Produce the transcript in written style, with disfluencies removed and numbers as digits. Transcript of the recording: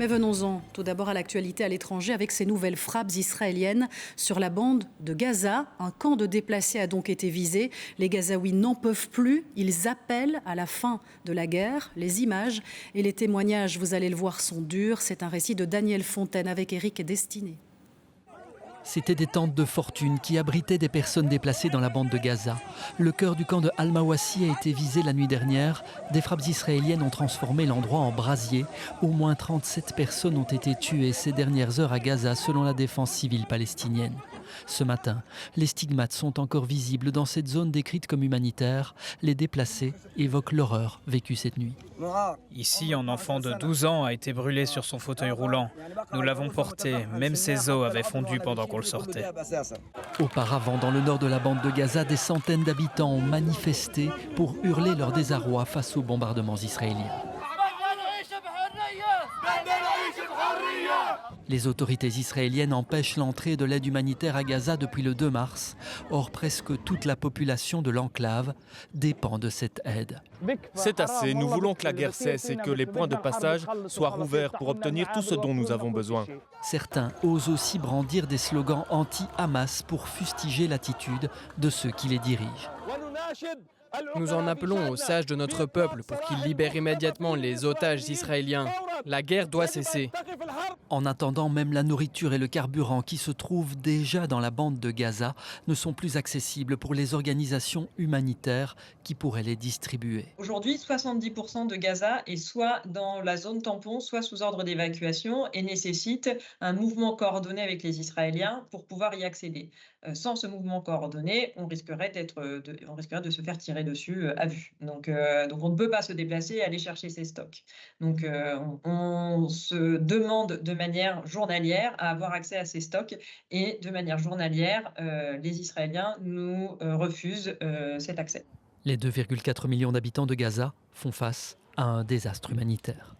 Mais venons-en tout d'abord à l'actualité à l'étranger avec ces nouvelles frappes israéliennes sur la bande de Gaza. Un camp de déplacés a donc été visé. Les Gazaouis n'en peuvent plus. Ils appellent à la fin de la guerre. Les images et les témoignages, vous allez le voir, sont durs. C'est un récit de Daniel Fontaine avec Éric Destiné. C'étaient des tentes de fortune qui abritaient des personnes déplacées dans la bande de Gaza. Le cœur du camp de Al-Mawassi a été visé la nuit dernière. Des frappes israéliennes ont transformé l'endroit en brasier. Au moins 37 personnes ont été tuées ces dernières heures à Gaza selon la défense civile palestinienne. Ce matin, les stigmates sont encore visibles dans cette zone décrite comme humanitaire. Les déplacés évoquent l'horreur vécue cette nuit. Ici, un enfant de 12 ans a été brûlé sur son fauteuil roulant. Nous l'avons porté, même ses os avaient fondu pendant qu'on le sortait. Auparavant, dans le nord de la bande de Gaza, des centaines d'habitants ont manifesté pour hurler leur désarroi face aux bombardements israéliens. Les autorités israéliennes empêchent l'entrée de l'aide humanitaire à Gaza depuis le 2 mars. Or, presque toute la population de l'enclave dépend de cette aide. C'est assez. Nous voulons que la guerre cesse et que les points de passage soient rouverts pour obtenir tout ce dont nous avons besoin. Certains osent aussi brandir des slogans anti-Hamas pour fustiger l'attitude de ceux qui les dirigent. Nous en appelons aux sages de notre peuple pour qu'ils libèrent immédiatement les otages israéliens. La guerre doit cesser. En attendant, même la nourriture et le carburant qui se trouvent déjà dans la bande de Gaza ne sont plus accessibles pour les organisations humanitaires qui pourraient les distribuer. Aujourd'hui, 70% de Gaza est soit dans la zone tampon, soit sous ordre d'évacuation et nécessite un mouvement coordonné avec les Israéliens pour pouvoir y accéder. Sans ce mouvement coordonné, on risquerait de se faire tirer dessus à vue. Donc on ne peut pas se déplacer et aller chercher ces stocks. Donc on se demande de manière journalière à avoir accès à ces stocks et de manière journalière, les Israéliens nous refusent cet accès. Les 2,4 millions d'habitants de Gaza font face à un désastre humanitaire.